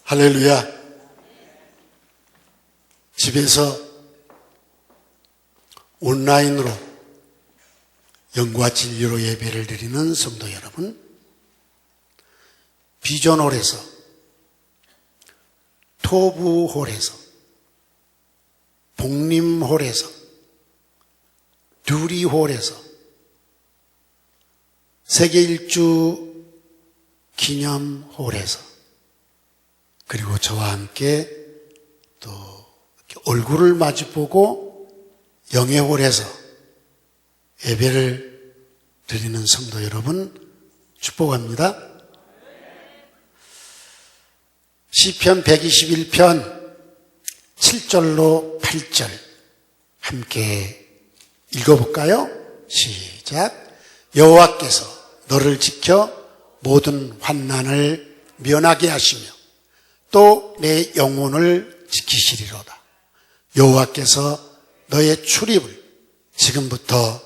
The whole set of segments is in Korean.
할렐루야. 집에서 온라인으로 영과 진리로 예배를 드리는 성도 여러분, 비전홀에서, 토부홀에서, 복림홀에서, 두리홀에서, 세계일주 기념홀에서, 그리고 저와 함께 또 얼굴을 마주보고 영예홀에서 예배를 드리는 성도 여러분 축복합니다. 시편 121편 7절로 8절 함께 읽어볼까요? 시작. 여호와께서 너를 지켜 모든 환난을 면하게 하시며 또 내 영혼을 지키시리로다. 여호와께서 너의 출입을 지금부터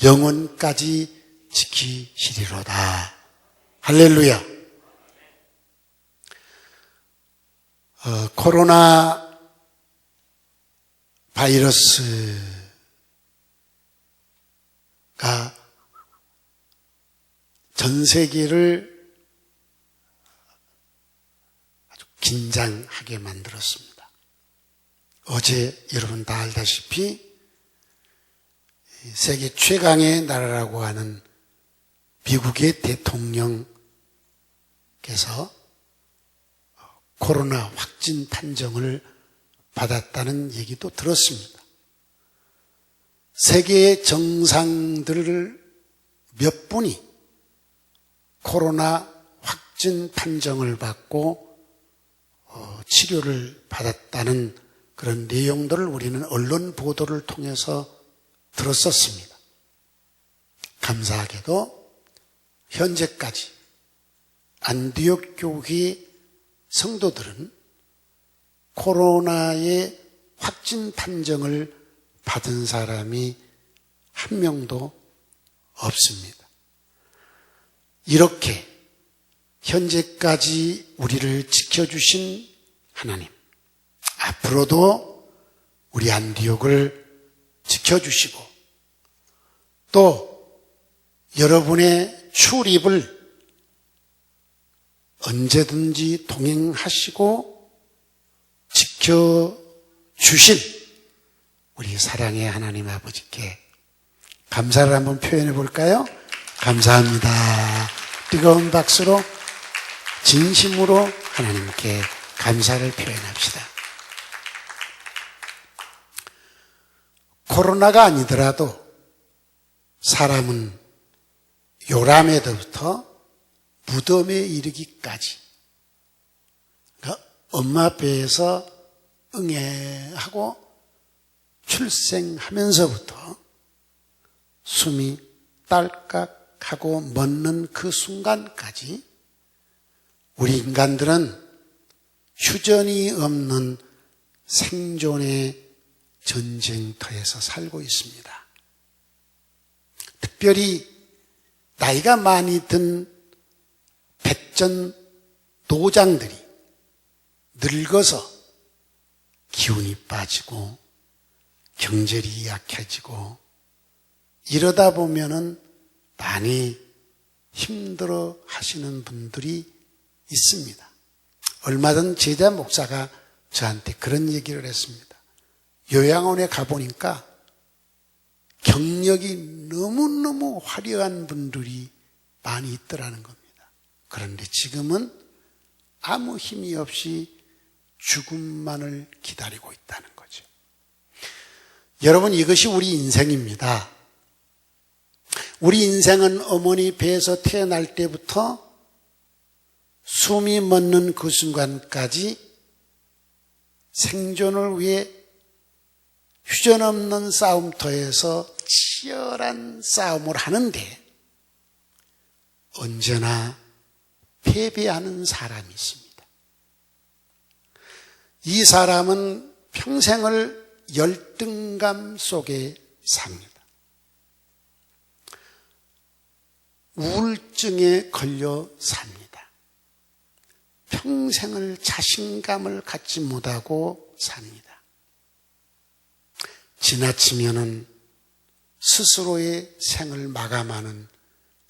영원까지 지키시리로다. 할렐루야. 코로나 바이러스가 전 세계를 아주 긴장하게 만들었습니다. 어제 여러분 다 알다시피 세계 최강의 나라라고 하는 미국의 대통령께서 코로나 확진 판정을 받았다는 얘기도 들었습니다. 세계의 정상들 몇 분이 코로나 확진 판정을 받고 치료를 받았다는 그런 내용들을 우리는 언론 보도를 통해서 들었었습니다. 감사하게도 현재까지 안디옥 교회 성도들은 코로나의 확진 판정을 받은 사람이 한 명도 없습니다. 이렇게 현재까지 우리를 지켜주신 하나님, 앞으로도 우리 안디옥을 지켜주시고 또 여러분의 출입을 언제든지 동행하시고 지켜주신 우리 사랑의 하나님 아버지께 감사를 한번 표현해 볼까요? 감사합니다. 뜨거운 박수로 진심으로 하나님께 감사를 표현합시다. 코로나가 아니더라도 사람은 요람에서부터 무덤에 이르기까지, 그러니까 엄마 배에서 응애하고 출생하면서부터 숨이 딸깍하고 멎는 그 순간까지 우리 인간들은 휴전이 없는 생존의 전쟁터에서 살고 있습니다. 특별히 나이가 많이 든 백전 노장들이 늙어서 기운이 빠지고 경절이 약해지고 이러다 보면은 많이 힘들어 하시는 분들이 있습니다. 얼마 전 제자 목사가 저한테 그런 얘기를 했습니다. 요양원에 가보니까 경력이 너무너무 화려한 분들이 많이 있더라는 겁니다. 그런데 지금은 아무 힘이 없이 죽음만을 기다리고 있다는 거죠. 여러분, 이것이 우리 인생입니다. 우리 인생은 어머니 배에서 태어날 때부터 숨이 멎는 그 순간까지 생존을 위해 휴전 없는 싸움터에서 치열한 싸움을 하는데 언제나 패배하는 사람이 있습니다. 이 사람은 평생을 열등감 속에 삽니다. 우울증에 걸려 삽니다. 평생을 자신감을 갖지 못하고 삽니다. 지나치면은 스스로의 생을 마감하는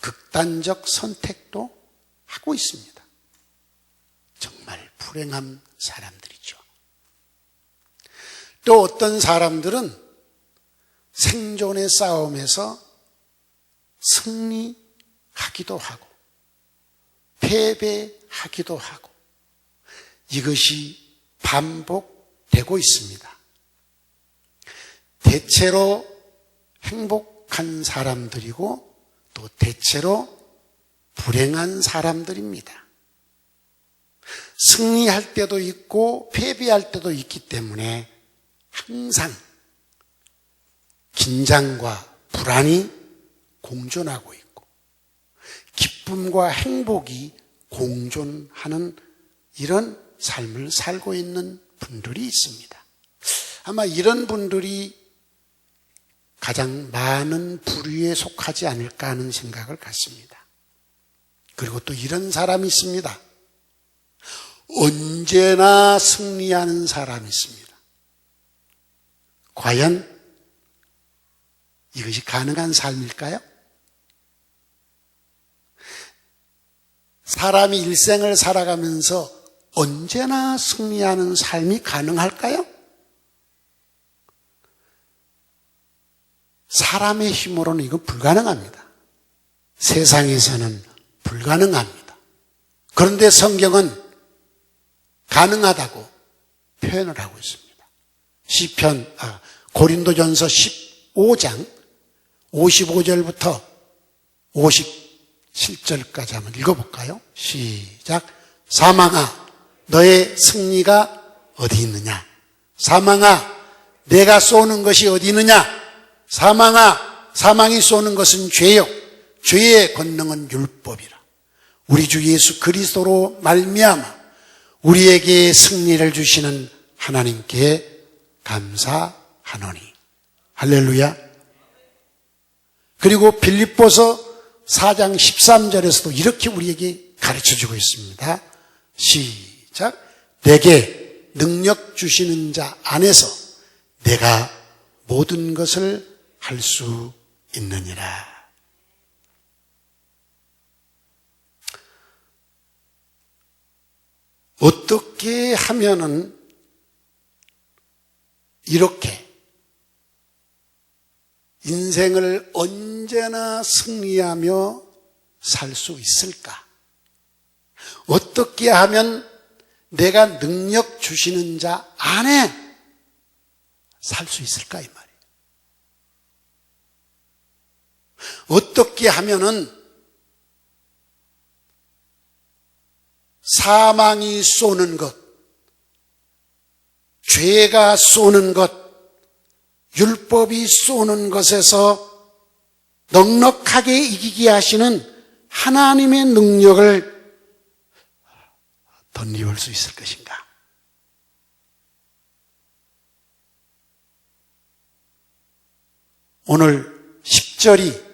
극단적 선택도 하고 있습니다. 정말 불행한 사람들이죠. 또 어떤 사람들은 생존의 싸움에서 승리하기도 하고 패배하기도 하고 이것이 반복되고 있습니다. 대체로 행복한 사람들이고 또 대체로 불행한 사람들입니다. 승리할 때도 있고 패배할 때도 있기 때문에 항상 긴장과 불안이 공존하고 있고 기쁨과 행복이 공존하는 이런 삶을 살고 있는 분들이 있습니다. 아마 이런 분들이 가장 많은 부류에 속하지 않을까 하는 생각을 갖습니다. 그리고 또 이런 사람이 있습니다. 언제나 승리하는 사람이 있습니다. 과연 이것이 가능한 삶일까요? 사람이 일생을 살아가면서 언제나 승리하는 삶이 가능할까요? 사람의 힘으로는 이건 불가능합니다. 세상에서는 불가능합니다. 그런데 성경은 가능하다고 표현을 하고 있습니다. 고린도전서 15장 55절부터 57절까지 한번 읽어볼까요? 시작. 사망아, 너의 승리가 어디 있느냐? 사망아, 내가 쏘는 것이 어디 있느냐? 사망아, 사망이 쏘는 것은 죄요. 죄의 권능은 율법이라. 우리 주 예수 그리스도로 말미암아 우리에게 승리를 주시는 하나님께 감사하노니. 할렐루야. 그리고 빌립보서 4장 13절에서도 이렇게 우리에게 가르쳐주고 있습니다. 시작. 내게 능력 주시는 자 안에서 내가 모든 것을 할 수 있느니라. 어떻게 하면은 이렇게 인생을 언제나 승리하며 살 수 있을까? 어떻게 하면 내가 능력 주시는 자 안에 살 수 있을까? 이 말이에요. 어떻게 하면은 사망이 쏘는 것, 죄가 쏘는 것, 율법이 쏘는 것에서 넉넉하게 이기게 하시는 하나님의 능력을 덧입을 수 있을 것인가? 오늘 10절이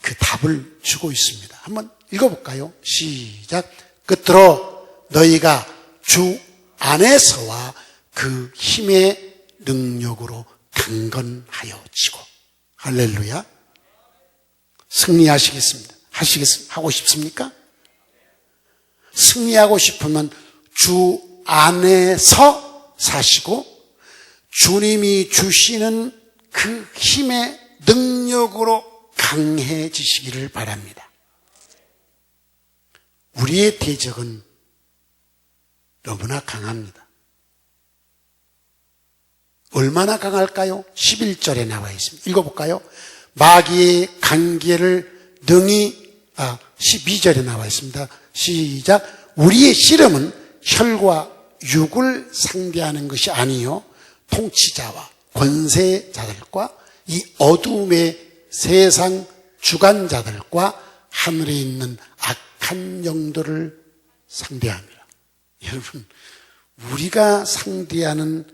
그 답을 주고 있습니다. 한번 읽어볼까요? 시작. 끝으로 너희가 주 안에서와 그 힘의 능력으로 강건하여 지고. 할렐루야. 승리하시겠습니다. 하고 싶습니까? 승리하고 싶으면 주 안에서 사시고 주님이 주시는 그 힘의 능력으로 강해지시기를 바랍니다. 우리의 대적은 너무나 강합니다. 얼마나 강할까요? 11절에 나와 있습니다. 읽어볼까요? 마귀의 간계를 능히 12절에 나와 있습니다. 시작. 우리의 씨름은 혈과 육을 상대하는 것이 아니요 통치자와 권세자들과 이 어둠의 세상 주관자들과 하늘에 있는 악한 영들을 상대합니다. 여러분, 우리가 상대하는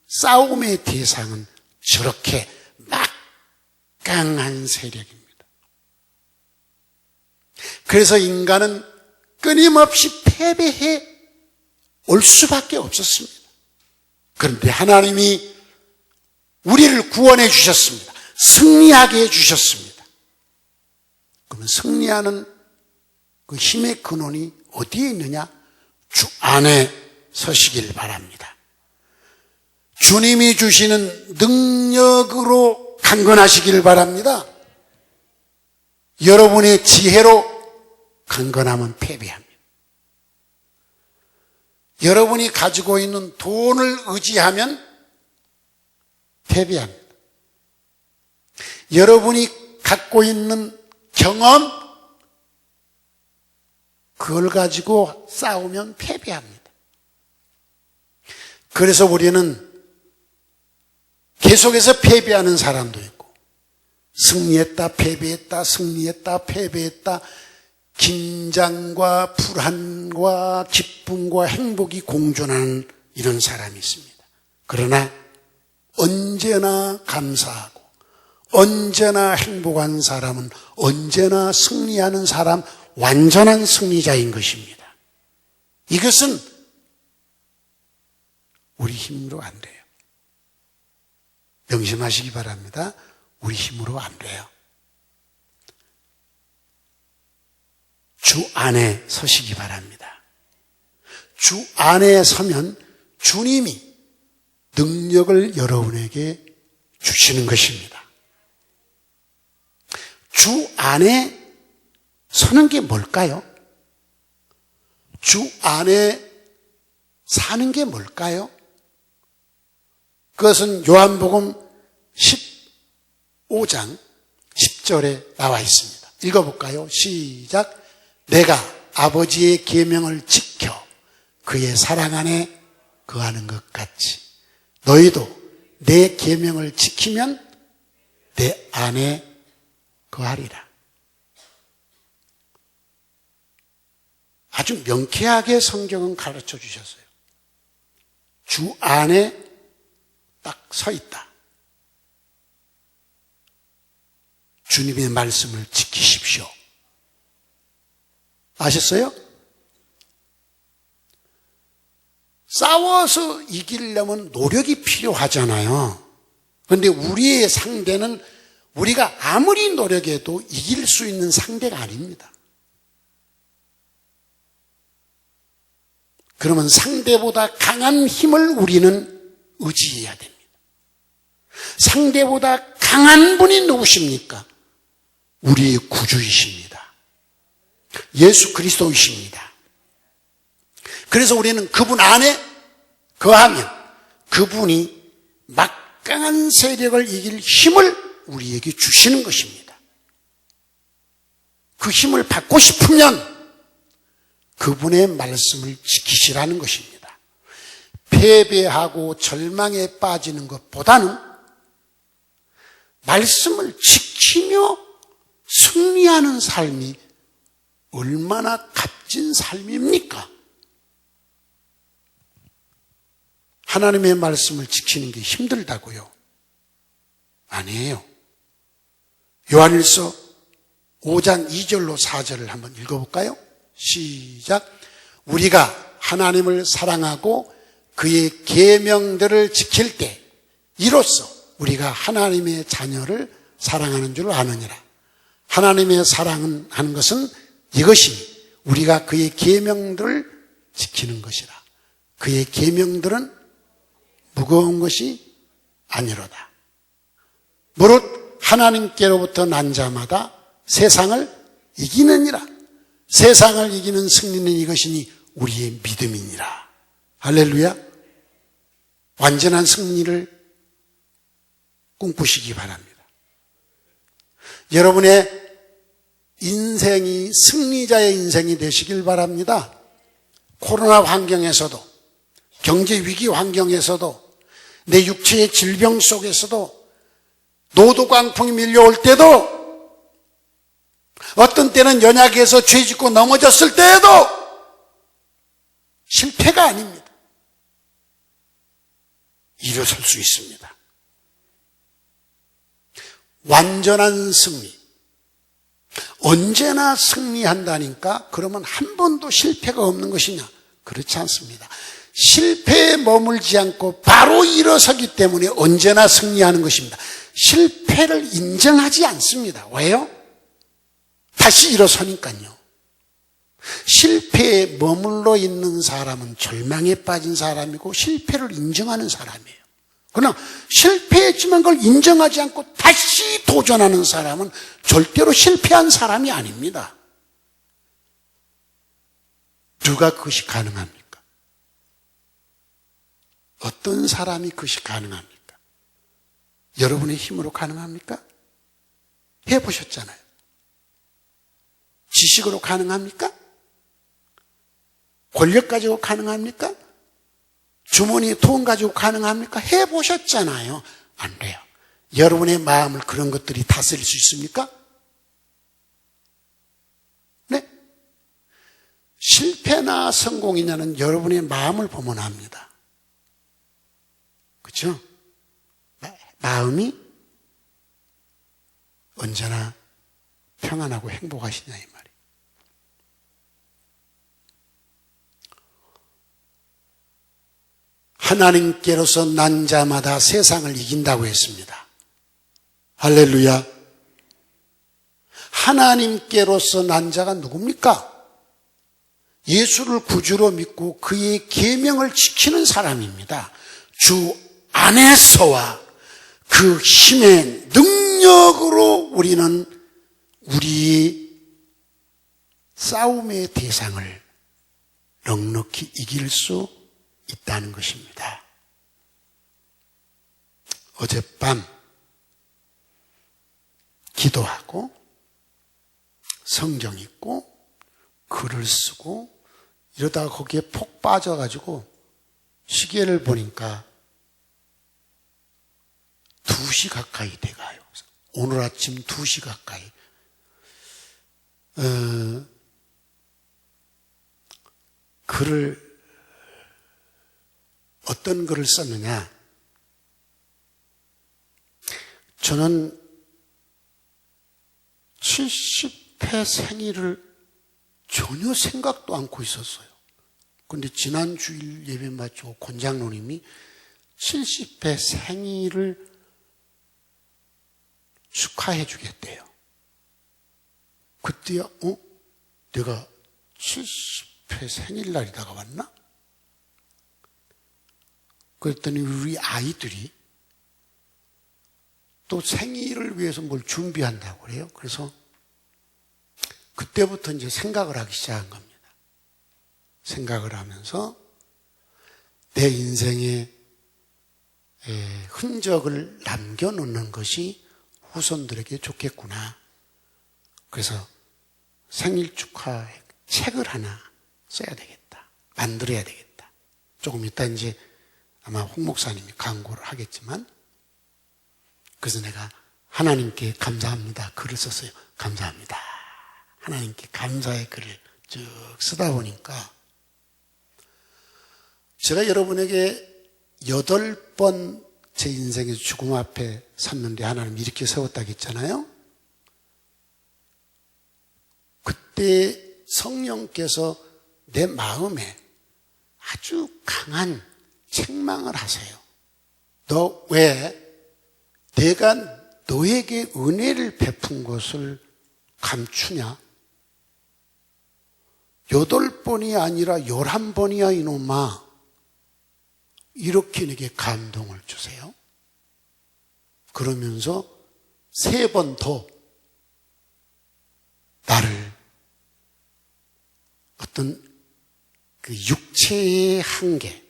싸움의 대상은 저렇게 막강한 세력입니다. 그래서 인간은 끊임없이 패배해 올 수밖에 없었습니다. 그런데 하나님이 우리를 구원해 주셨습니다. 승리하게 해주셨습니다. 그러면 승리하는 그 힘의 근원이 어디에 있느냐? 주 안에 서시길 바랍니다. 주님이 주시는 능력으로 강건하시길 바랍니다. 여러분의 지혜로 강건하면 패배합니다. 여러분이 가지고 있는 돈을 의지하면 패배합니다. 여러분이 갖고 있는 경험, 그걸 가지고 싸우면 패배합니다. 그래서 우리는 계속해서 패배하는 사람도 있고, 승리했다, 패배했다, 승리했다, 패배했다, 긴장과 불안과 기쁨과 행복이 공존하는 이런 사람이 있습니다. 그러나 언제나 감사하고 언제나 행복한 사람은 언제나 승리하는 사람, 완전한 승리자인 것입니다. 이것은 우리 힘으로 안 돼요. 명심하시기 바랍니다. 우리 힘으로 안 돼요. 주 안에 서시기 바랍니다. 주 안에 서면 주님이 능력을 여러분에게 주시는 것입니다. 주 안에 서는 게 뭘까요? 주 안에 사는 게 뭘까요? 그것은 요한복음 15장 10절에 나와 있습니다. 읽어볼까요? 시작. 내가 아버지의 계명을 지켜 그의 사랑 안에 거하는 것 같이 너희도 내 계명을 지키면 내 안에 거하리라. 아주 명쾌하게 성경은 가르쳐 주셨어요. 주 안에 딱 서 있다. 주님의 말씀을 지키십시오. 아셨어요? 싸워서 이기려면 노력이 필요하잖아요. 그런데 우리의 상대는 우리가 아무리 노력해도 이길 수 있는 상대가 아닙니다. 그러면 상대보다 강한 힘을 우리는 의지해야 됩니다. 상대보다 강한 분이 누구십니까? 우리의 구주이십니다. 예수 그리스도이십니다. 그래서 우리는 그분 안에 거하면 그분이 막강한 세력을 이길 힘을 우리에게 주시는 것입니다. 그 힘을 받고 싶으면 그분의 말씀을 지키시라는 것입니다. 패배하고 절망에 빠지는 것보다는 말씀을 지키며 승리하는 삶이 얼마나 값진 삶입니까? 하나님의 말씀을 지키는 게 힘들다고요? 아니에요. 요한일서 5장 2절로 4절을 한번 읽어볼까요? 시작. 우리가 하나님을 사랑하고 그의 계명들을 지킬 때 이로써 우리가 하나님의 자녀를 사랑하는 줄 아느니라. 하나님의 사랑하는 것은 이것이니 우리가 그의 계명들을 지키는 것이라. 그의 계명들은 무거운 것이 아니로다. 무릇 하나님께로부터 난 자마다 세상을 이기느니라. 세상을 이기는 승리는 이것이니 우리의 믿음이니라. 할렐루야. 완전한 승리를 꿈꾸시기 바랍니다. 여러분의 인생이 승리자의 인생이 되시길 바랍니다. 코로나 환경에서도, 경제 위기 환경에서도, 내 육체의 질병 속에서도, 노도광풍이 밀려올 때도, 어떤 때는 연약해서 죄짓고 넘어졌을 때에도 실패가 아닙니다. 일어설 수 있습니다. 완전한 승리, 언제나 승리한다니까 그러면 한 번도 실패가 없는 것이냐? 그렇지 않습니다. 실패에 머물지 않고 바로 일어서기 때문에 언제나 승리하는 것입니다. 실패를 인정하지 않습니다. 왜요? 다시 일어서니까요. 실패에 머물러 있는 사람은 절망에 빠진 사람이고 실패를 인정하는 사람이에요. 그러나 실패했지만 그걸 인정하지 않고 다시 도전하는 사람은 절대로 실패한 사람이 아닙니다. 누가 그것이 가능합니까? 어떤 사람이 그것이 가능합니까? 여러분의 힘으로 가능합니까? 해보셨잖아요. 지식으로 가능합니까? 권력 가지고 가능합니까? 주머니에 돈 가지고 가능합니까? 해보셨잖아요. 안 돼요. 여러분의 마음을 그런 것들이 다스릴 수 있습니까? 네? 실패나 성공이냐는 여러분의 마음을 보면 압니다. 그렇죠? 마음이 언제나 평안하고 행복하시냐 이 말이에요. 하나님께로서 난 자마다 세상을 이긴다고 했습니다. 할렐루야. 하나님께로서 난 자가 누굽니까? 예수를 구주로 믿고 그의 계명을 지키는 사람입니다. 주 안에서와 그 힘의 능력으로 우리는 우리의 싸움의 대상을 넉넉히 이길 수 있다는 것입니다. 어젯밤 기도하고 성경 읽고 글을 쓰고 이러다가 거기에 폭 빠져가지고 시계를 보니까 2시 가까이 돼가요. 오늘 아침 2시 가까이. 글을 어떤 글을 썼느냐? 저는 70회 생일을 전혀 생각도 않고 있었어요. 그런데 지난 주일 예배 마치고 권장로님이 70회 생일을 축하해 주겠대요. 그때야, 내가 70회 생일날이다가 왔나? 그랬더니 우리 아이들이 또 생일을 위해서 뭘 준비한다고 그래요. 그래서 그때부터 이제 생각을 하기 시작한 겁니다. 생각을 하면서 내 인생에 흔적을 남겨놓는 것이 후손들에게 좋겠구나. 그래서 생일 축하 책을 하나 써야 되겠다. 만들어야 되겠다. 조금 이따 이제 아마 홍 목사님이 광고를 하겠지만, 그래서 내가 하나님께 감사합니다 글을 썼어요. 감사합니다. 하나님께 감사의 글을 쭉 쓰다 보니까 제가 여러분에게 8번 제 인생에서 죽음 앞에 섰는데 하나님 이렇게 세웠다고 했잖아요. 그때 성령께서 내 마음에 아주 강한 책망을 하세요. 너 왜 내가 너에게 은혜를 베푼 것을 감추냐? 8번이 아니라 11번이야 이놈아. 이렇게 내게 감동을 주세요. 그러면서 3번 더 나를 어떤 그 육체의 한계,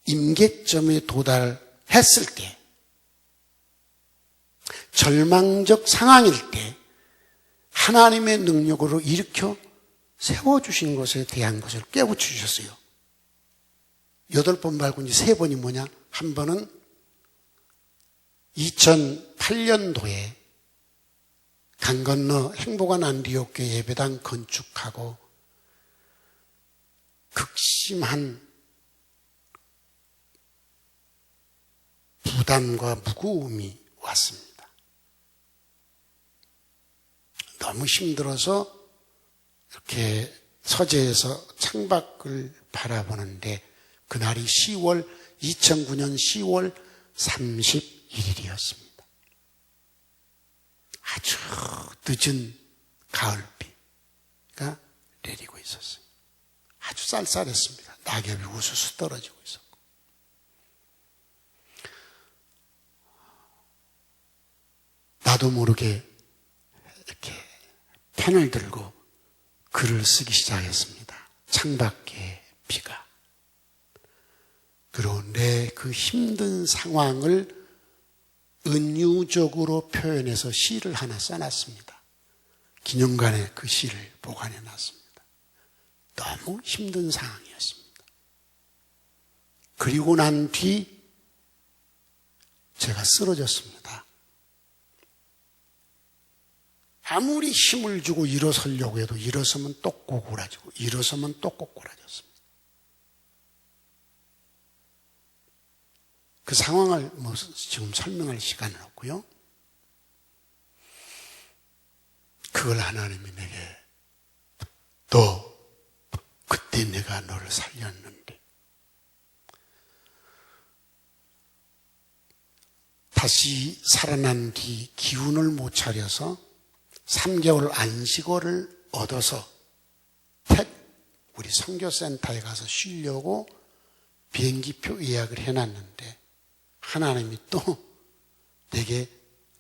임계점에 도달했을 때, 절망적 상황일 때 하나님의 능력으로 일으켜 세워주신 것에 대한 것을 깨우쳐 주셨어요. 8번 말고 이제 3번이 뭐냐? 한 번은 2008년도에 강 건너 행복한 안디옥교 예배당 건축하고 극심한 부담과 무거움이 왔습니다. 너무 힘들어서 이렇게 서재에서 창밖을 바라보는데 그날이 2009년 10월 31일이었습니다. 아주 늦은 가을비가 내리고 있었어요. 아주 쌀쌀했습니다. 낙엽이 우수수 떨어지고 있었고. 나도 모르게 이렇게 펜을 들고 글을 쓰기 시작했습니다. 창밖에 비가. 그리고 내 그 힘든 상황을 은유적으로 표현해서 시를 하나 써놨습니다. 기념관에 그 시를 보관해 놨습니다. 너무 힘든 상황이었습니다. 그리고 난 뒤 제가 쓰러졌습니다. 아무리 힘을 주고 일어서려고 해도 일어서면 또 꼬꾸라지고 일어서면 또 꼬꾸라졌습니다. 그 상황을 지금 설명할 시간은 없고요. 그걸 하나님이 내게 너 그때 내가 너를 살렸는데 다시 살아난 뒤 기운을 못 차려서 3개월 안식월을 얻어서 우리 선교센터에 가서 쉬려고 비행기표 예약을 해놨는데 하나님이 또 내게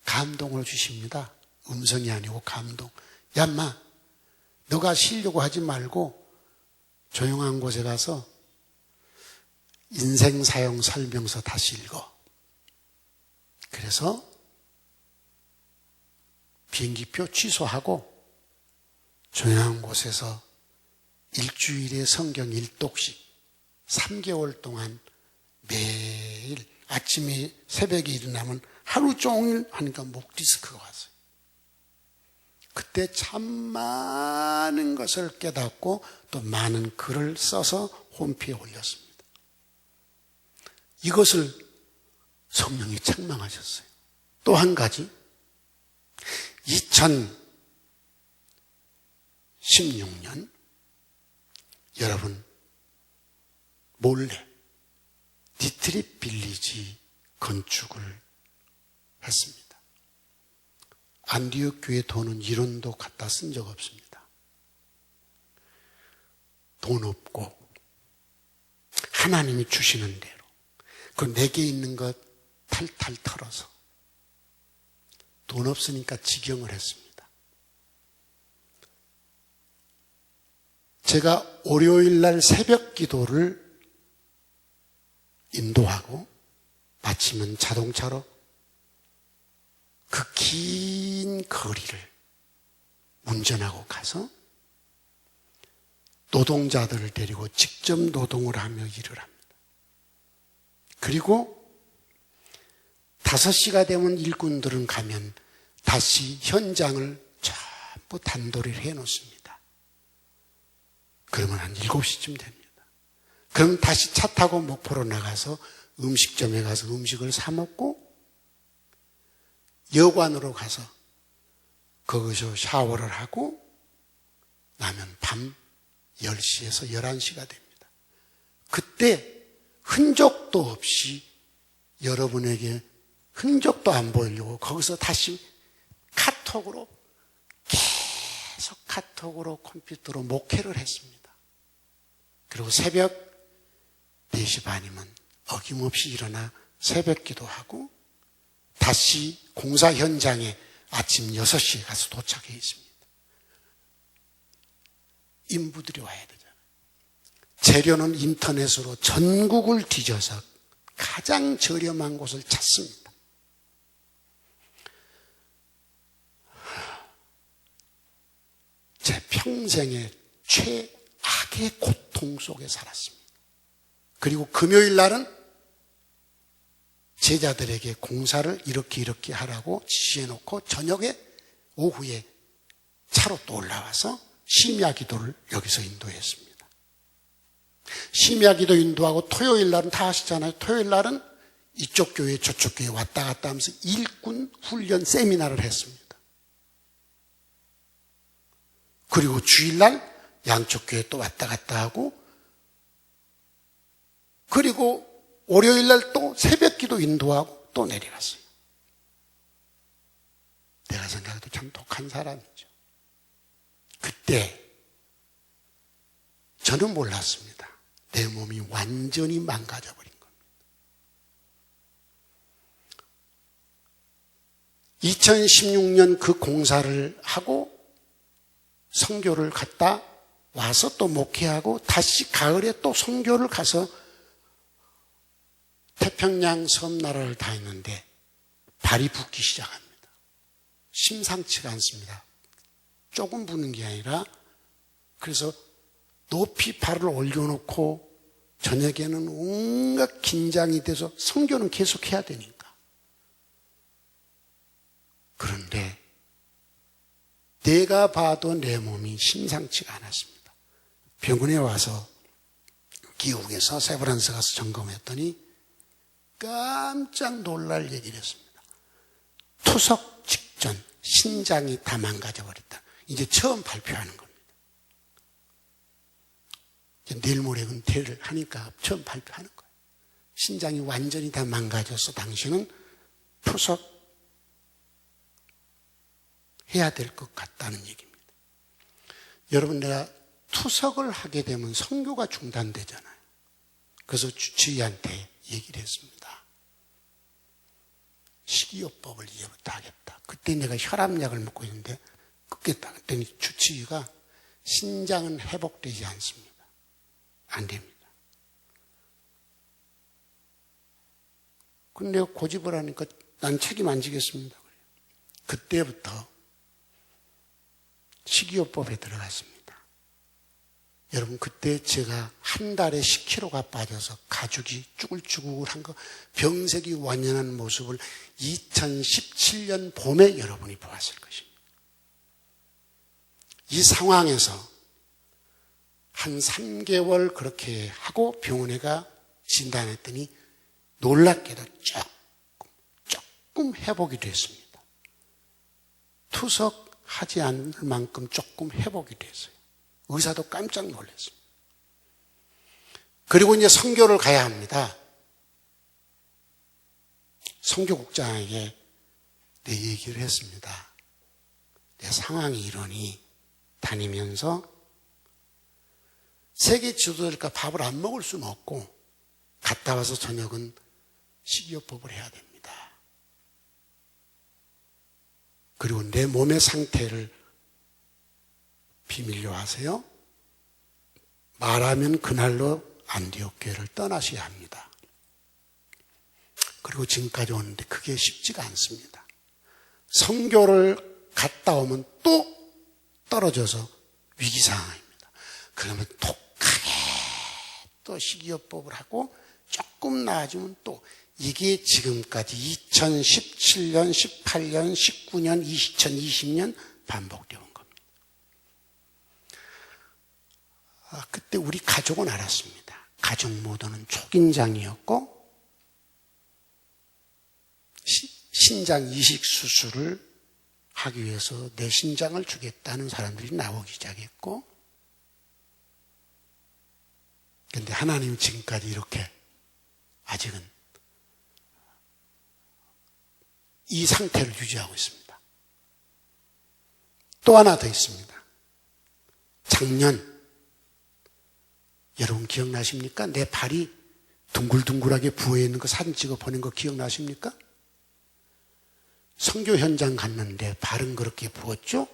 감동을 주십니다. 음성이 아니고 감동. 야, 인마, 너가 쉬려고 하지 말고 조용한 곳에 가서 인생 사용 설명서 다시 읽어. 그래서 비행기표 취소하고 조용한 곳에서 일주일에 성경 1독씩 3개월 동안 매일 아침에 새벽에 일어나면 하루 종일 하니까 목 디스크가 왔어요. 그때 참 많은 것을 깨닫고 또 많은 글을 써서 홈페이지에 올렸습니다. 이것을 성령이 책망하셨어요. 또 한 가지 2016년 여러분 몰래 디트립 빌리지 건축을 했습니다. 안디옥 교회 돈은 1원도 갖다 쓴 적 없습니다. 돈 없고 하나님이 주시는 대로 그 내게 있는 것 탈탈 털어서 돈 없으니까 직영을 했습니다. 제가 월요일 날 새벽 기도를 인도하고 마치면 자동차로 그 긴 거리를 운전하고 가서 노동자들을 데리고 직접 노동을 하며 일을 합니다. 그리고 5시가 되면 일꾼들은 가면 다시 현장을 전부 단도리를 해놓습니다. 그러면 한 7시쯤 됩니다. 그럼 다시 차 타고 목포로 나가서 음식점에 가서 음식을 사 먹고 여관으로 가서 거기서 샤워를 하고 나면 밤 10시에서 11시가 됩니다. 그때 흔적도 없이 여러분에게 흔적도 안 보이려고 거기서 다시 계속 카톡으로 컴퓨터로 목회를 했습니다. 그리고 새벽 4시 반이면 어김없이 일어나 새벽 기도하고 다시 공사 현장에 아침 6시에 가서 도착해 있습니다. 인부들이 와야 되잖아요. 재료는 인터넷으로 전국을 뒤져서 가장 저렴한 곳을 찾습니다. 제 평생의 최악의 고통 속에 살았습니다. 그리고 금요일 날은 제자들에게 공사를 이렇게 하라고 지시해놓고 저녁에 오후에 차로 또 올라와서 심야 기도를 여기서 인도했습니다. 심야 기도 인도하고 토요일 날은 다 하시잖아요. 토요일 날은 이쪽 교회 저쪽 교회 왔다 갔다 하면서 일꾼 훈련 세미나를 했습니다. 그리고 주일날 양쪽 교회 또 왔다 갔다 하고, 그리고 월요일날 또 새벽기도 인도하고 또 내려갔어요. 내가 생각해도 참 독한 사람이죠. 그때 저는 몰랐습니다. 내 몸이 완전히 망가져 버린 겁니다. 2016년 그 공사를 하고 선교를 갔다 와서 또 목회하고 다시 가을에 또 선교를 가서 태평양 섬나라를 다 했는데 발이 붓기 시작합니다. 심상치가 않습니다. 조금 부는 게 아니라, 그래서 높이 발을 올려놓고 저녁에는 온갖 긴장이 돼서 선교는 계속 해야 되니까. 그런데 내가 봐도 내 몸이 심상치가 않았습니다. 병원에 와서 기국에서 세브란스 가서 점검했더니 깜짝 놀랄 얘기를 했습니다. 투석 직전 신장이 다 망가져 버렸다. 이제 처음 발표하는 겁니다. 내일 모레 은퇴를 하니까 처음 발표하는 거예요. 신장이 완전히 다 망가져서 당신은 투석 해야 될 것 같다는 얘기입니다. 여러분, 내가 투석을 하게 되면 선교가 중단되잖아요. 그래서 주치의한테 얘기를 했습니다. 식이요법을 이제부터 하겠다. 그때 내가 혈압약을 먹고 있는데 끊겠다. 그랬더니 주치의가 신장은 회복되지 않습니다. 안 됩니다. 근데 내가 고집을 하니까 난 책임 안 지겠습니다. 그때부터 식이요법에 들어갔습니다. 여러분, 그때 제가 한 달에 10kg가 빠져서 가죽이 쭈글쭈글한 거, 병색이 완연한 모습을 2017년 봄에 여러분이 보았을 것입니다. 이 상황에서 한 3개월 그렇게 하고 병원에 가 진단했더니 놀랍게도 조금 회복이 됐습니다. 투석하지 않을 만큼 조금 회복이 됐어요. 의사도 깜짝 놀랐습니다. 그리고 이제 선교를 가야 합니다. 선교국장에게 내 얘기를 했습니다. 내 상황이 이러니 다니면서 세계 지도자니까 밥을 안 먹을 수는 없고 갔다 와서 저녁은 식이요법을 해야 됩니다. 그리고 내 몸의 상태를 비밀로 하세요. 말하면 그날로 안디옥교회를 떠나셔야 합니다. 그리고 지금까지 오는데 그게 쉽지가 않습니다. 선교를 갔다 오면 또 떨어져서 위기상황입니다. 그러면 독하게 또 식이요법을 하고 조금 나아지면 또 이게 지금까지 2017년, 18년, 19년, 2020년 반복되어 온 겁니다. 그때 우리 가족은 알았습니다. 가족 모두는 초긴장이었고 신장 이식 수술을 하기 위해서 내 신장을 주겠다는 사람들이 나오기 시작했고, 그런데 하나님은 지금까지 이렇게 아직은 이 상태를 유지하고 있습니다. 또 하나 더 있습니다. 작년 여러분 기억나십니까? 내 발이 둥글둥글하게 부어있는 거 사진 찍어 보낸 거 기억나십니까? 선교 현장 갔는데 발은 그렇게 부었죠?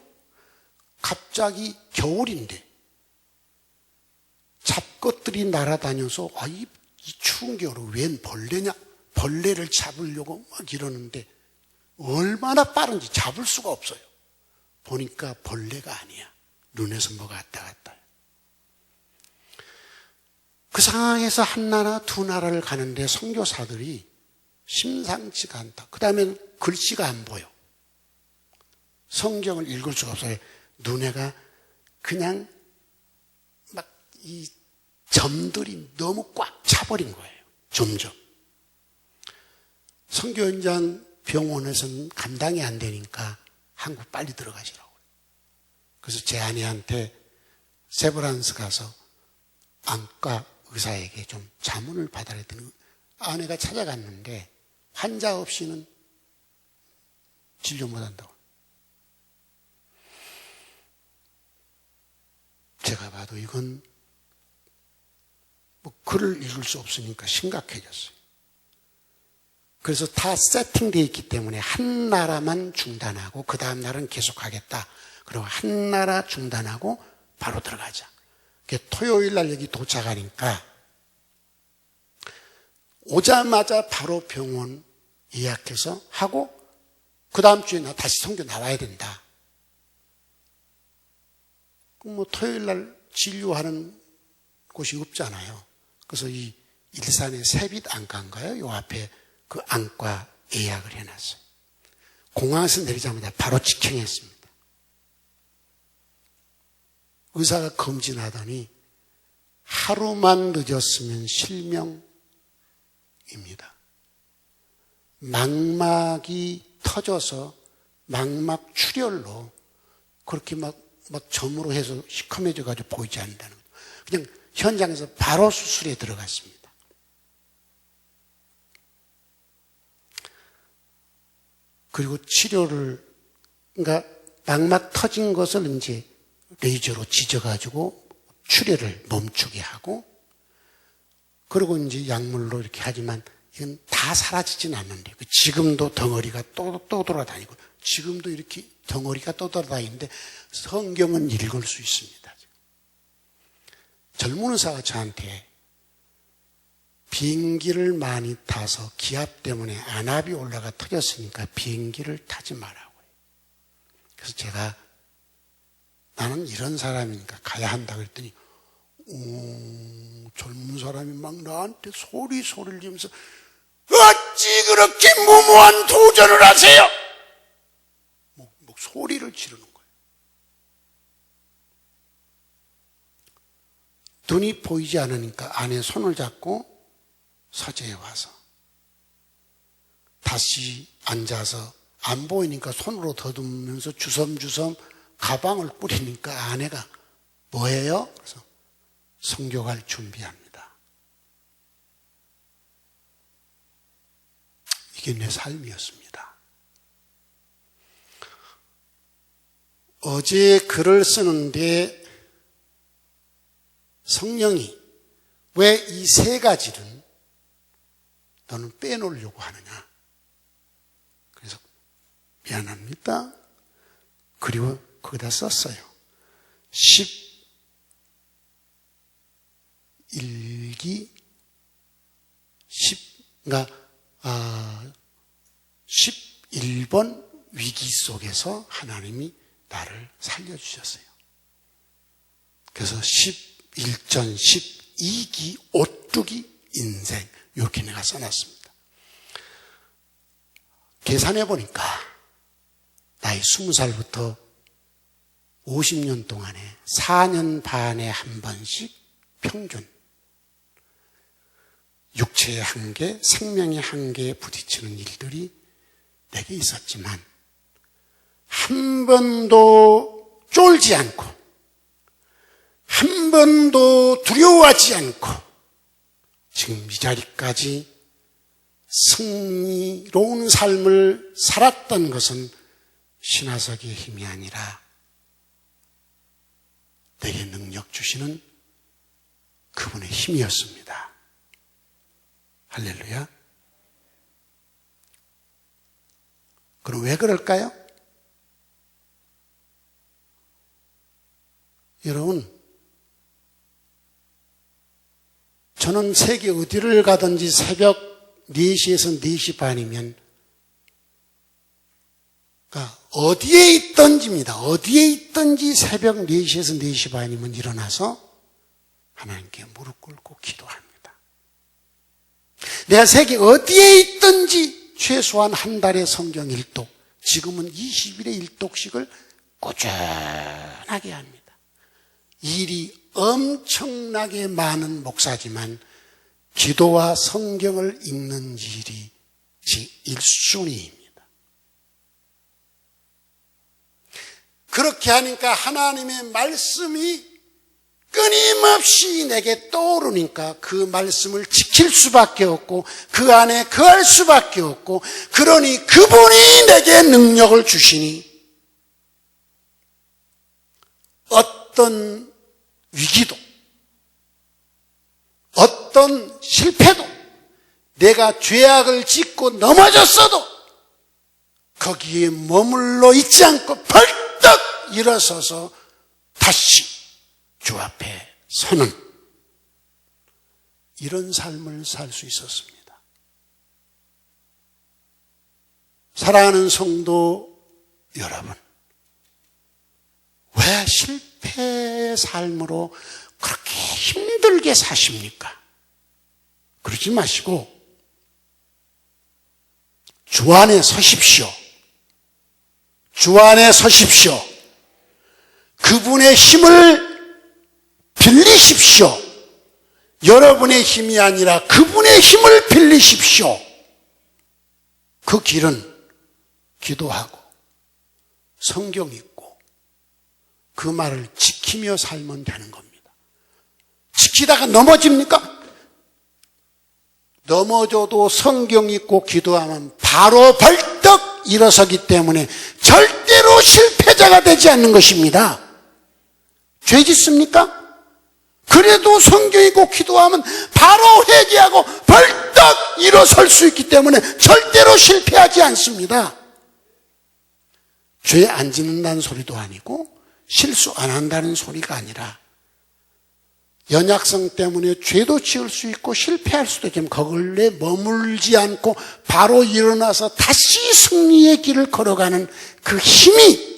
갑자기 겨울인데 잡것들이 날아다녀서 이 추운 겨울에 웬 벌레냐? 벌레를 잡으려고 막 이러는데 얼마나 빠른지 잡을 수가 없어요. 보니까 벌레가 아니야. 눈에서 뭐가 왔다 갔다 해요. 그 상황에서 한 나라 두 나라를 가는데 선교사들이 심상치가 않다. 그 다음에 글씨가 안 보여. 성경을 읽을 수가 없어요. 눈에가 그냥 막 이 점들이 너무 꽉 차버린 거예요. 점점. 선교 현장 병원에서는 감당이 안 되니까 한국 빨리 들어가시라고. 그래서 제 아내한테 세브란스 가서 안과 의사에게 좀 자문을 받아야 했더니 아내가 찾아갔는데 환자 없이는 진료 못한다고. 제가 봐도 이건 뭐 글을 읽을 수 없으니까 심각해졌어요. 그래서 다 세팅되어 있기 때문에 한 나라만 중단하고 그 다음 날은 계속하겠다. 그리고 한 나라 중단하고 바로 들어가자. 토요일 날 여기 도착하니까 오자마자 바로 병원 예약해서 하고 그 다음 주에 나 다시 선교 나와야 된다. 뭐 토요일 날 진료하는 곳이 없잖아요. 그래서 이 일산의 세빛 안과인가요? 요 앞에 그 안과 예약을 해놨어요. 공항에서 내리자마자 바로 직행했습니다. 의사가 검진하더니 하루만 늦었으면 실명입니다. 망막이 터져서 망막 출혈로 그렇게 막 점으로 해서 시커매져가지고 보이지 않는다는 거예요. 그냥 현장에서 바로 수술에 들어갔습니다. 그리고 치료를, 그러니까 망막 터진 것을 이제 레이저로 찢어가지고 출혈을 멈추게 하고, 그리고 이제 약물로 이렇게 하지만 이건 다 사라지진 않는데, 지금도 덩어리가 또 돌아다니고, 지금도 이렇게 덩어리가 또 돌아다니는데 성경은 읽을 수 있습니다. 젊은 의사가 저한테 비행기를 많이 타서 기압 때문에 안압이 올라가 터졌으니까 비행기를 타지 말라고요. 그래서 제가 나는 이런 사람이니까 가야 한다 그랬더니 젊은 사람이 막 나한테 소리를 지면서 어찌 그렇게 무모한 도전을 하세요? 뭐 소리를 지르는 거예요. 눈이 보이지 않으니까 아내 손을 잡고 서재에 와서 다시 앉아서 안 보이니까 손으로 더듬으면서 주섬주섬 가방을 꾸리니까 아내가 뭐예요? 그래서 선교 갈 준비합니다. 이게 내 삶이었습니다. 어제 글을 쓰는데 성령이 왜 이 세 가지를 너는 빼놓으려고 하느냐? 그래서 미안합니다. 그리고 거기다 썼어요. 11번 위기 속에서 하나님이 나를 살려주셨어요. 그래서 11전 12기 오뚜기 인생 이렇게 내가 써놨습니다. 계산해 보니까 나이 20살부터 50년 동안에 4년 반에 한 번씩 평균 육체의 한계, 생명의 한계에 부딪히는 일들이 내게 있었지만 한 번도 쫄지 않고 한 번도 두려워하지 않고 지금 이 자리까지 승리로운 삶을 살았던 것은 신화석의 힘이 아니라 내게 능력 주시는 그분의 힘이었습니다. 할렐루야. 그럼 왜 그럴까요? 여러분, 저는 세계 어디를 가든지 새벽 4시에서 4시 반이면 그러니까 어디에 있든지입니다. 어디에 있든지 새벽 4시에서 4시 반이면 일어나서 하나님께 무릎 꿇고 기도합니다. 내가 세계 어디에 있든지 최소한 한 달에 성경 1독, 지금은 20일에 1독씩을 꾸준하게 합니다. 일이 엄청나게 많은 목사지만 기도와 성경을 읽는 일이 제 1순위입니다. 그렇게 하니까 하나님의 말씀이 끊임없이 내게 떠오르니까 그 말씀을 지킬 수밖에 없고 그 안에 거할 수밖에 없고, 그러니 그분이 내게 능력을 주시니 어떤 위기도 어떤 실패도 내가 죄악을 짓고 넘어졌어도 거기에 머물러 있지 않고 벌떡 일어서서 다시 주 앞에 서는 이런 삶을 살 수 있었습니다. 사랑하는 성도 여러분, 왜 실패의 삶으로 그렇게 힘들게 사십니까? 그러지 마시고 주 안에 서십시오. 주 안에 서십시오. 그분의 힘을 빌리십시오. 여러분의 힘이 아니라 그분의 힘을 빌리십시오. 그 길은 기도하고 성경 읽고 그 말을 지키며 살면 되는 겁니다. 지키다가 넘어집니까? 넘어져도 성경 읽고 기도하면 바로 벌떡 일어서기 때문에 절대로 실패자가 되지 않는 것입니다. 죄 짓습니까? 그래도 성경 읽고 기도하면 바로 회개하고 벌떡 일어설 수 있기 때문에 절대로 실패하지 않습니다. 죄 안 짓는다는 소리도 아니고 실수 안 한다는 소리가 아니라 연약성 때문에 죄도 지을 수 있고 실패할 수도 있지만 거기에 머물지 않고 바로 일어나서 다시 승리의 길을 걸어가는 그 힘이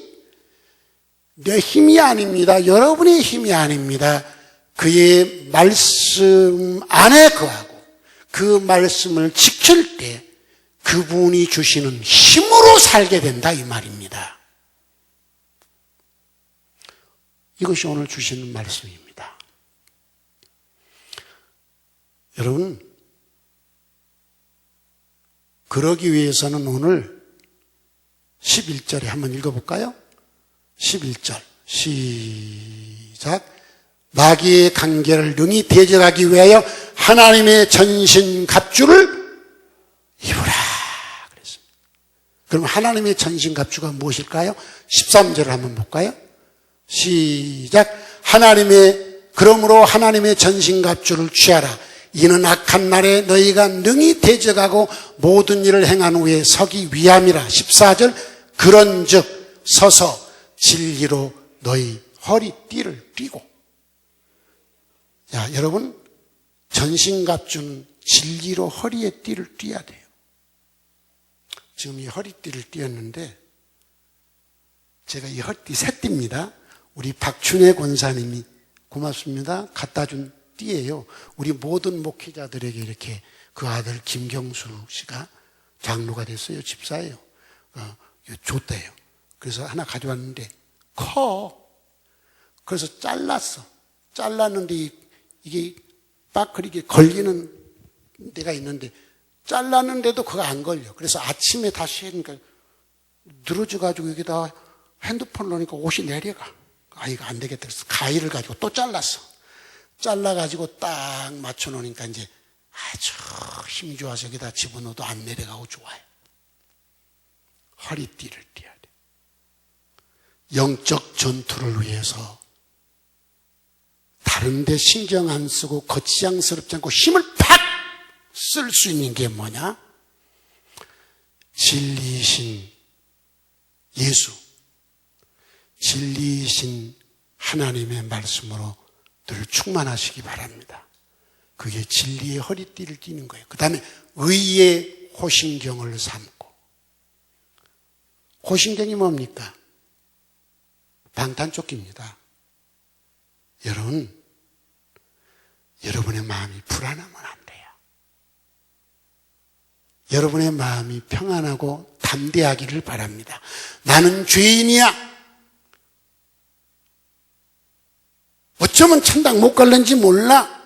내 힘이 아닙니다. 여러분의 힘이 아닙니다. 그의 말씀 안에 거하고 그 말씀을 지킬 때 그분이 주시는 힘으로 살게 된다 이 말입니다. 이것이 오늘 주시는 말씀입니다. 여러분, 그러기 위해서는 오늘 11절에 한번 읽어볼까요? 11절 시작. 마귀의 관계를 능히 대적하기 위하여 하나님의 전신갑주를 입으라 그랬습니다. 그럼 하나님의 전신갑주가 무엇일까요? 13절을 한번 볼까요? 시작. 그러므로 하나님의 전신갑주를 취하라. 이는 악한 날에 너희가 능히 대적하고 모든 일을 행한 후에 서기 위함이라. 14절. 그런즉 서서 진리로 너희 허리띠를 띠고. 자, 여러분, 전신갑주는 진리로 허리에 띠를 띠어야 돼요. 지금 이 허리띠를 띠었는데 제가 이 허리띠 새 띠입니다. 우리 박춘혜 권사님이 고맙습니다. 갖다 준 띠예요. 우리 모든 목회자들에게 이렇게 그 아들 김경수 씨가 장로가 됐어요. 집사예요. 줬대요. 그래서 하나 가져왔는데 커. 그래서 잘랐는데 이게 빠크리게 걸리는 데가 있는데 잘랐는데도 그거 안 걸려. 그래서 아침에 다시 하니까 늘어져가지고 여기다 핸드폰 넣으니까 옷이 내려가. 이거 안 되겠다. 그래서 가위를 가지고 또 잘랐어. 잘라가지고 딱 맞춰놓으니까 이제 아주 힘이 좋아서 여기다 집어넣어도 안 내려가고 좋아요. 허리띠를 띠어야 돼. 영적 전투를 위해서 다른 데 신경 안 쓰고 거치장스럽지 않고 힘을 팍 쓸 수 있는 게 뭐냐? 진리이신 예수, 진리이신 하나님의 말씀으로 늘 충만하시기 바랍니다. 그게 진리의 허리띠를 띠는 거예요. 그 다음에 의의 호신경을 삼고. 호신경이 뭡니까? 방탄조끼입니다. 여러분의 마음이 불안하면 안 돼요. 여러분의 마음이 평안하고 담대하기를 바랍니다. 나는 죄인이야. 어쩌면 천당 못 갈는지 몰라.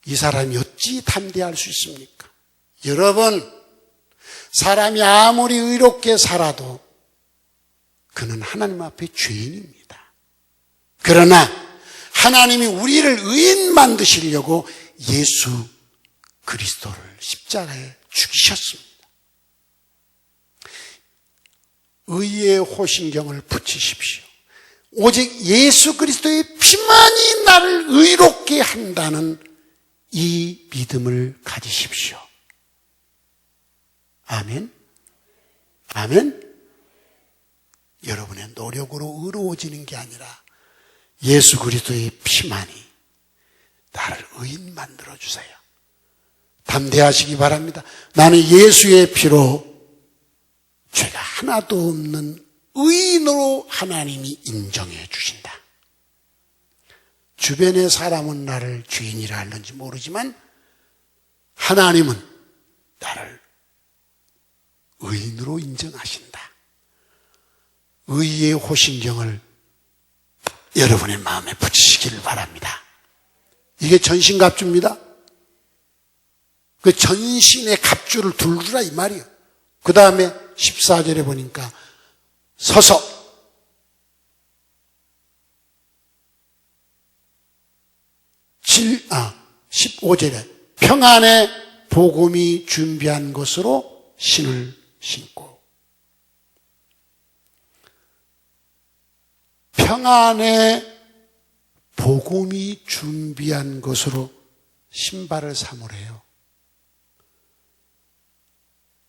이 사람이 어찌 담대할 수 있습니까? 여러분, 사람이 아무리 의롭게 살아도 그는 하나님 앞에 죄인입니다. 그러나 하나님이 우리를 의인 만드시려고 예수 그리스도를 십자가에 죽이셨습니다. 의의 호신경을 붙이십시오. 오직 예수 그리스도의 피만이 나를 의롭게 한다는 이 믿음을 가지십시오. 아멘. 아멘. 여러분의 노력으로 의로워지는 게 아니라 예수 그리스도의 피만이 나를 의인 만들어주세요. 담대하시기 바랍니다. 나는 예수의 피로 죄가 하나도 없는 의인으로 하나님이 인정해 주신다. 주변의 사람은 나를 죄인이라 하는지 모르지만 하나님은 나를 의인으로 인정하신다. 의의 호신경을 여러분의 마음에 붙이시기를 바랍니다. 이게 전신갑주입니다. 그 전신의 갑주를 두르라 이 말이에요. 그 다음에 14절에 보니까 서서 15절에 평안의 복음이 준비한 것으로 신을 신고 평안의 복음이 준비한 것으로 신발을 삼으래요.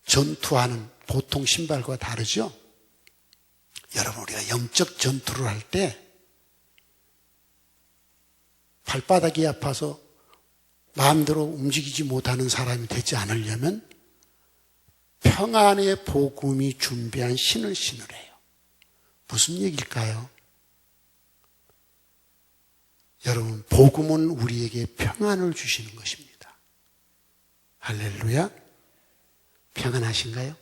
전투하는 보통 신발과 다르죠? 여러분, 우리가 영적 전투를 할 때 발바닥이 아파서 마음대로 움직이지 못하는 사람이 되지 않으려면 평안의 복음이 준비한 신을 신으래요. 무슨 얘기일까요? 여러분, 복음은 우리에게 평안을 주시는 것입니다. 할렐루야. 평안하신가요?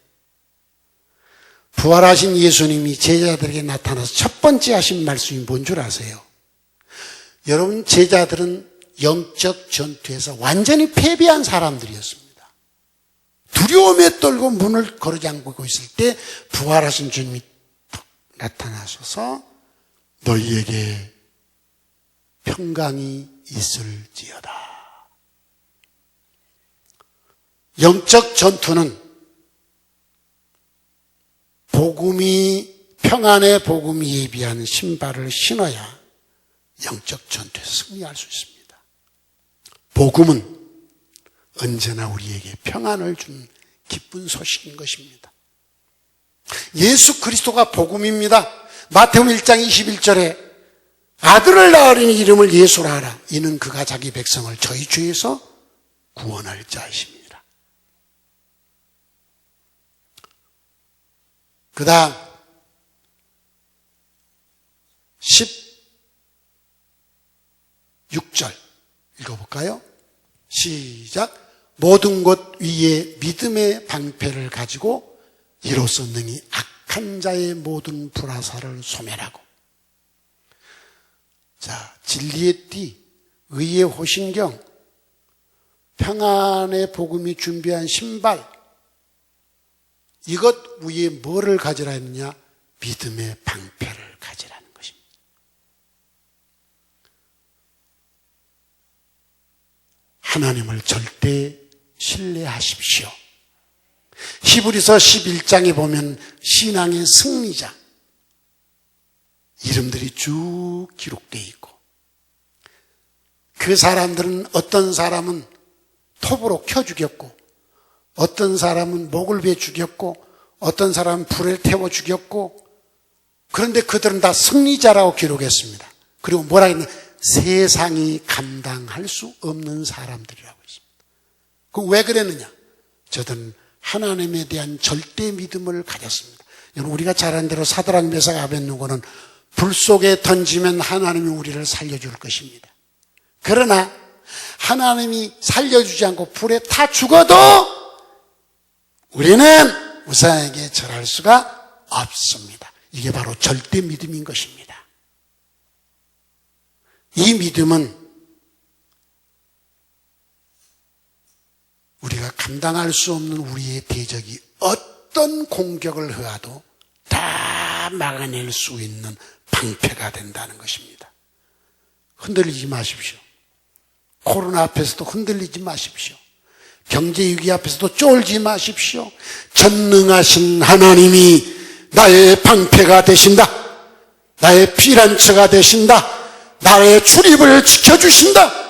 부활하신 예수님이 제자들에게 나타나서 첫 번째 하신 말씀이 뭔 줄 아세요? 여러분, 제자들은 영적 전투에서 완전히 패배한 사람들이었습니다. 두려움에 떨고 문을 걸어잠그고 있을 때 부활하신 주님이 툭 나타나셔서 너희에게 평강이 있을지어다. 영적 전투는 평안의 복음이 예비한 신발을 신어야 영적 전투에서 승리할 수 있습니다. 복음은 언제나 우리에게 평안을 준 기쁜 소식인 것입니다. 예수 그리스도가 복음입니다. 마태복음 1장 21절에 아들을 낳으리니 이름을 예수라 하라. 이는 그가 자기 백성을 저희 죄에서 구원할 자이십니다. 그 다음 16절 읽어볼까요? 시작. 모든 것 위에 믿음의 방패를 가지고 이로써 능히 악한 자의 모든 불화살을 소멸하고. 자, 진리의 띠, 의의 호신경, 평안의 복음이 준비한 신발, 이것 위에 뭐를 가지라 했느냐? 믿음의 방패를 가지라는 것입니다. 하나님을 절대 신뢰하십시오. 히브리서 11장에 보면 신앙의 승리자 이름들이 쭉 기록되어 있고, 그 사람들은 어떤 사람은 톱으로 켜 죽였고, 어떤 사람은 목을 베 죽였고, 어떤 사람은 불에 태워 죽였고, 그런데 그들은 다 승리자라고 기록했습니다. 그리고 뭐라 했냐? 세상이 감당할 수 없는 사람들이라고 했습니다. 그럼 왜 그랬느냐? 저들은 하나님에 대한 절대 믿음을 가졌습니다. 여러분, 우리가 잘 아는 대로 사드락 메삭 아벳느고는 불 속에 던지면 하나님이 우리를 살려줄 것입니다. 그러나 하나님이 살려주지 않고 불에 타 죽어도 우리는 우상에게 절할 수가 없습니다. 이게 바로 절대 믿음인 것입니다. 이 믿음은 우리가 감당할 수 없는 우리의 대적이 어떤 공격을 해와도 다 막아낼 수 있는 방패가 된다는 것입니다. 흔들리지 마십시오. 코로나 앞에서도 흔들리지 마십시오. 경제위기 앞에서도 쫄지 마십시오. 전능하신 하나님이 나의 방패가 되신다. 나의 피난처가 되신다. 나의 출입을 지켜주신다.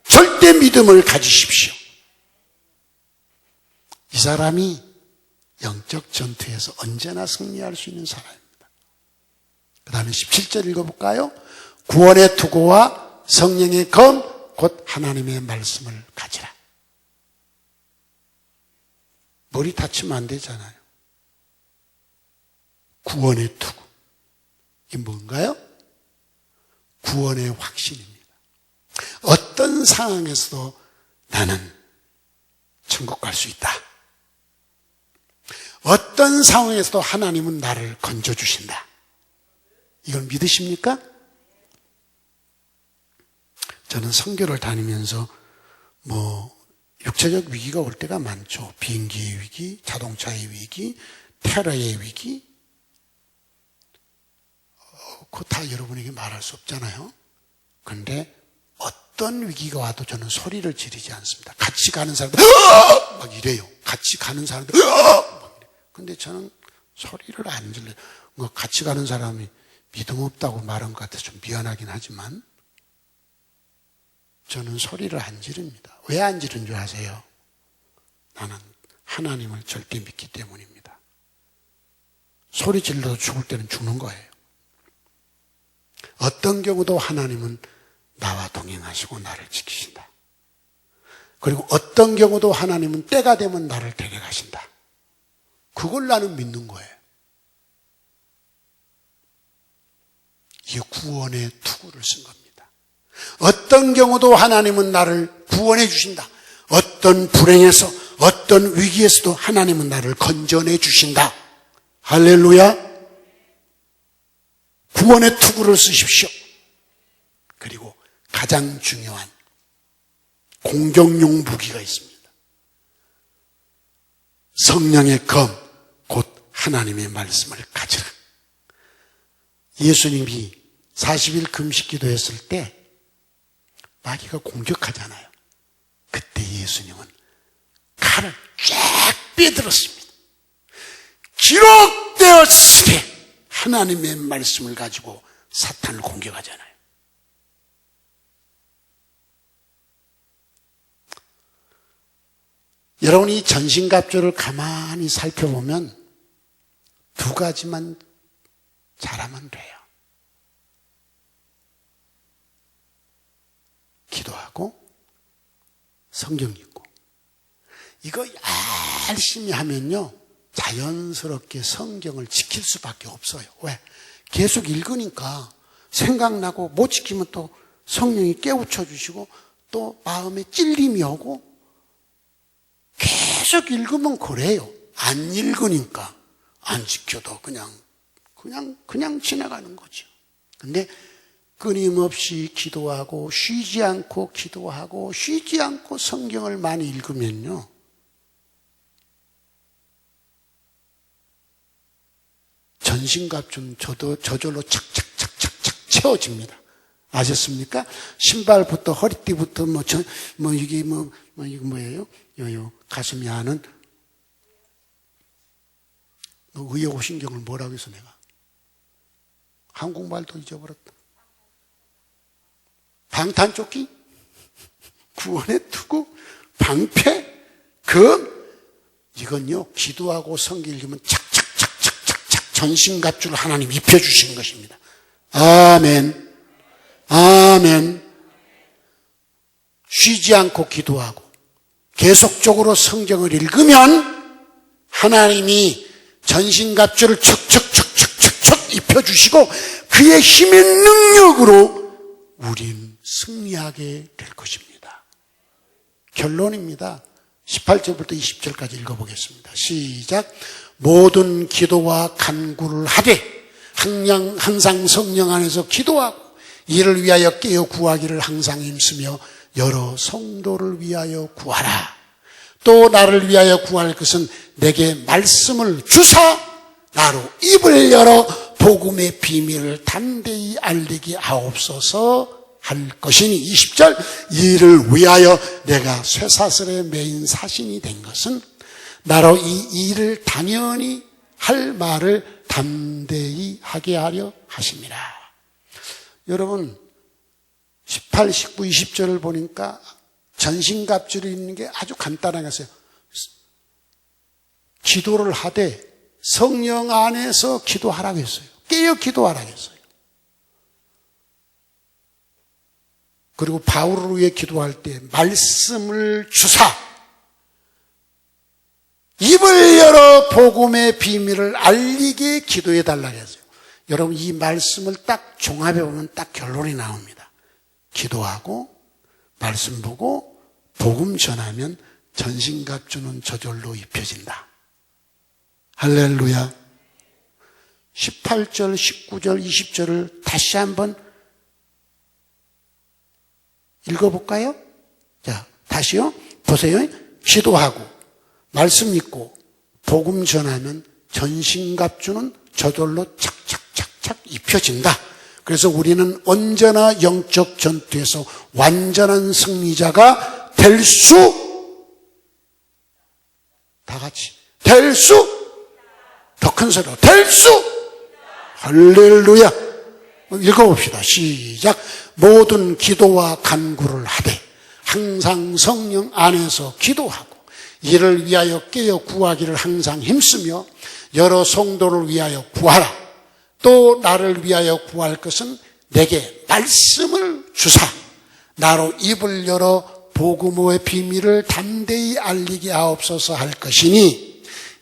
절대 믿음을 가지십시오. 이 사람이 영적 전투에서 언제나 승리할 수 있는 사람입니다. 그 다음에 17절 읽어볼까요? 구원의 투구와 성령의 검 곧 하나님의 말씀을 가지라. 머리 다치면 안 되잖아요. 구원의 투구. 이게 뭔가요? 구원의 확신입니다. 어떤 상황에서도 나는 천국 갈 수 있다. 어떤 상황에서도 하나님은 나를 건져주신다. 이걸 믿으십니까? 저는 선교를 다니면서 육체적 위기가 올 때가 많죠. 비행기의 위기, 자동차의 위기, 테러의 위기. 그거 다 여러분에게 말할 수 없잖아요. 그런데 어떤 위기가 와도 저는 소리를 지르지 않습니다. 같이 가는 사람들 막 이래요. 같이 가는 사람들 막 이래. 근데 저는 소리를 안 질러요. 같이 가는 사람이 믿음 없다고 말한 것 같아서 좀 미안하긴 하지만 저는 소리를 안 지릅니다. 왜 안 지른 줄 아세요? 나는 하나님을 절대 믿기 때문입니다. 소리 질러도 죽을 때는 죽는 거예요. 어떤 경우도 하나님은 나와 동행하시고 나를 지키신다. 그리고 어떤 경우도 하나님은 때가 되면 나를 데려가신다. 그걸 나는 믿는 거예요. 이게 구원의 투구를 쓴 겁니다. 어떤 경우도 하나님은 나를 구원해 주신다. 어떤 불행에서 어떤 위기에서도 하나님은 나를 건져내 주신다. 할렐루야. 구원의 투구를 쓰십시오. 그리고 가장 중요한 공격용 무기가 있습니다. 성령의 검, 곧 하나님의 말씀을 가지라. 예수님이 40일 금식 기도했을 때 마귀가 공격하잖아요. 그때 예수님은 칼을 쫙 빼들었습니다. 기록되었으되 하나님의 말씀을 가지고 사탄을 공격하잖아요. 여러분이 전신갑주를 가만히 살펴보면 두 가지만 잘하면 돼요. 기도하고 성경 읽고. 이거 열심히 하면요 자연스럽게 성경을 지킬 수밖에 없어요. 왜? 계속 읽으니까 생각나고 못 지키면 또 성령이 깨우쳐 주시고 또 마음에 찔림이 오고 계속 읽으면 그래요. 안 읽으니까 안 지켜도 그냥 지나가는 거죠. 근데 끊임없이 기도하고 쉬지 않고 기도하고 쉬지 않고 성경을 많이 읽으면요 전신갑주는 저절로 착착착착착 채워집니다. 아셨습니까? 신발부터 허리띠부터 이게 이거 뭐예요? 요 가슴이 하는 의욕신경을 뭐라고 해서 내가 한국말도 잊어버렸다. 방탄조끼, 구원의 투구, 방패, 검. 이건요 기도하고 성경 읽으면 착착착착착착 전신갑주를 하나님 입혀주시는 것입니다. 아멘, 아멘. 쉬지 않고 기도하고 계속적으로 성경을 읽으면 하나님이 전신갑주를 척척척척척척 입혀주시고 그의 힘의 능력으로 우린 승리하게 될 것입니다. 결론입니다. 18절부터 20절까지 읽어보겠습니다. 시작. 모든 기도와 간구를 하되 항상 성령 안에서 기도하고 이를 위하여 깨어 구하기를 항상 힘쓰며 여러 성도를 위하여 구하라. 또 나를 위하여 구할 것은 내게 말씀을 주사 나로 입을 열어 복음의 비밀을 담대히 알리게 하옵소서 할 것이니 20절 이를 위하여 내가 쇠사슬에 매인 사신이 된 것은 나로 이 일을 당연히 할 말을 담대히 하게 하려 하심이라. 여러분 18, 19, 20절을 보니까 전신갑주를 입는 게 아주 간단하게 했어요. 기도를 하되 성령 안에서 기도하라고 했어요. 깨어 기도하라고 했어요. 그리고 바울을 위해 기도할 때 말씀을 주사 입을 열어 복음의 비밀을 알리게 기도해 달라고 했어요. 여러분 이 말씀을 딱 종합해 보면 딱 결론이 나옵니다. 기도하고 말씀 보고 복음 전하면 전신갑주는 저절로 입혀진다. 할렐루야. 18절, 19절, 20절을 다시 한번 읽어볼까요? 자, 다시요. 보세요. 기도하고 말씀 믿고 복음 전하면 전신갑주는 저절로 착착착착 입혀진다. 그래서 우리는 언제나 영적 전투에서 완전한 승리자가 될 수, 다 같이 될 수, 더 큰 소리로 될 수, 할렐루야. 읽어봅시다. 시작. 모든 기도와 간구를 하되 항상 성령 안에서 기도하고 이를 위하여 깨어 구하기를 항상 힘쓰며 여러 성도를 위하여 구하라. 또 나를 위하여 구할 것은 내게 말씀을 주사 나로 입을 열어 복음의 비밀을 담대히 알리게 하옵소서 할 것이니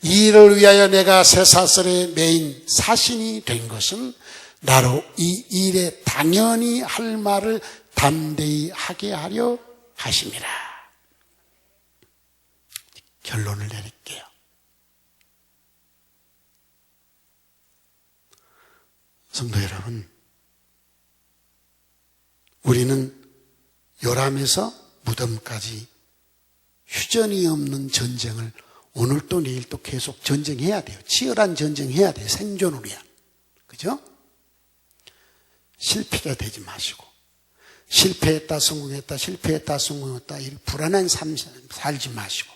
이 일을 위하여 내가 쇠사슬에 매인 사신이 된 것은 나로 이 일에 당연히 할 말을 담대히 하게 하려 하심이라. 결론을 내릴게요. 성도 여러분, 우리는 요람에서 무덤까지 휴전이 없는 전쟁을 오늘 또 내일 또 계속 전쟁해야 돼요. 치열한 전쟁해야 돼요. 생존을 위한. 그죠? 실패가 되지 마시고 실패했다 성공했다 실패했다 성공했다 이 불안한 삶 살지 마시고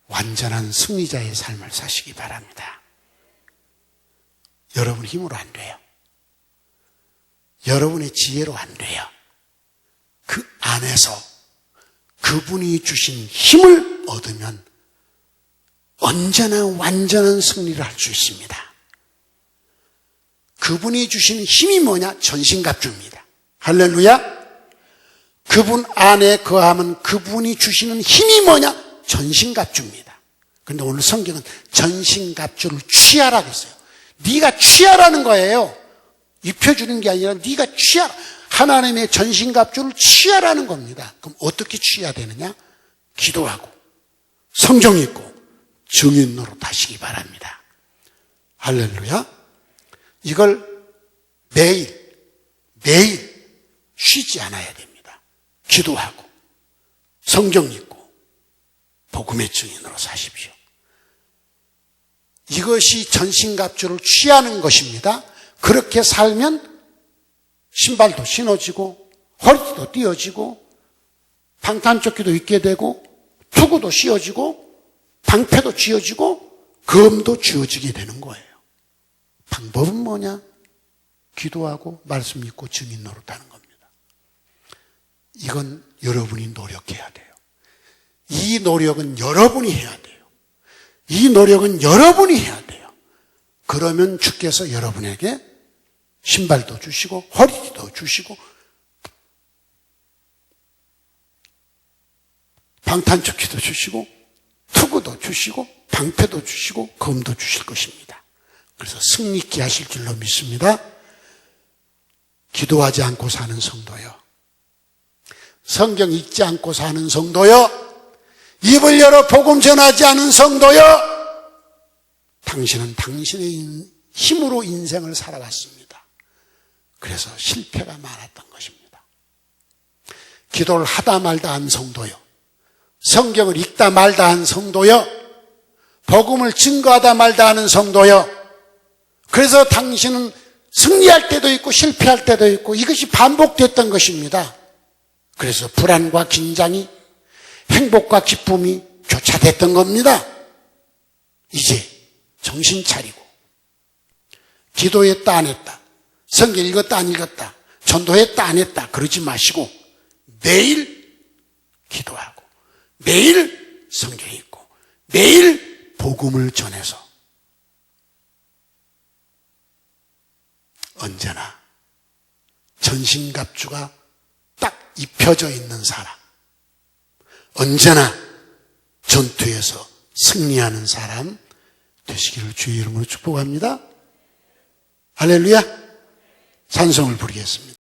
완전한 승리자의 삶을 사시기 바랍니다. 여러분 힘으로 안 돼요. 여러분의 지혜로 안 돼요. 그 안에서 그분이 주신 힘을 얻으면 언제나 완전한 승리를 할 수 있습니다. 그분이 주시는 힘이 뭐냐? 전신갑주입니다. 할렐루야. 그분 안에 거하면 그분이 주시는 힘이 뭐냐? 전신갑주입니다. 그런데 오늘 성경은 전신갑주를 취하라고 했어요. 네가 취하라는 거예요. 입혀주는 게 아니라 네가 취하라. 하나님의 전신갑주를 취하라는 겁니다. 그럼 어떻게 취해야 되느냐? 기도하고 성경 읽고 증인 노릇 하시기 바랍니다. 할렐루야. 이걸 매일 쉬지 않아야 됩니다. 기도하고 성경 읽고 복음의 증인으로 사십시오. 이것이 전신갑주를 취하는 것입니다. 그렇게 살면 신발도 신어지고 허리도 띄어지고 방탄조끼도 입게 되고 투구도 씌워지고 방패도 쥐어지고 검도 쥐어지게 되는 거예요. 방법은 뭐냐? 기도하고 말씀 읽고 증인 노릇하는 겁니다. 이건 여러분이 노력해야 돼요. 이 노력은 여러분이 해야 돼요. 이 노력은 여러분이 해야 돼요. 그러면 주께서 여러분에게 신발도 주시고 허리도 주시고 방탄조끼도 주시고 투구도 주시고 방패도 주시고 검도 주실 것입니다. 그래서 승리 있게 하실 줄로 믿습니다. 기도하지 않고 사는 성도요, 성경 읽지 않고 사는 성도요, 입을 열어 복음 전하지 않은 성도요, 당신은 당신의 힘으로 인생을 살아왔습니다. 그래서 실패가 많았던 것입니다. 기도를 하다 말다 한 성도요, 성경을 읽다 말다 한 성도요, 복음을 증거하다 말다 하는 성도요, 그래서 당신은 승리할 때도 있고 실패할 때도 있고 이것이 반복됐던 것입니다. 그래서 불안과 긴장이 행복과 기쁨이 교차됐던 겁니다. 이제 정신 차리고 기도했다 안 했다, 성경 읽었다 안 읽었다, 전도했다 안 했다 그러지 마시고 매일 기도하고 매일 성경 읽고 매일 복음을 전해서 언제나 전신갑주가 딱 입혀져 있는 사람, 언제나 전투에서 승리하는 사람 되시기를 주의 이름으로 축복합니다. 할렐루야. 찬송을 부르겠습니다.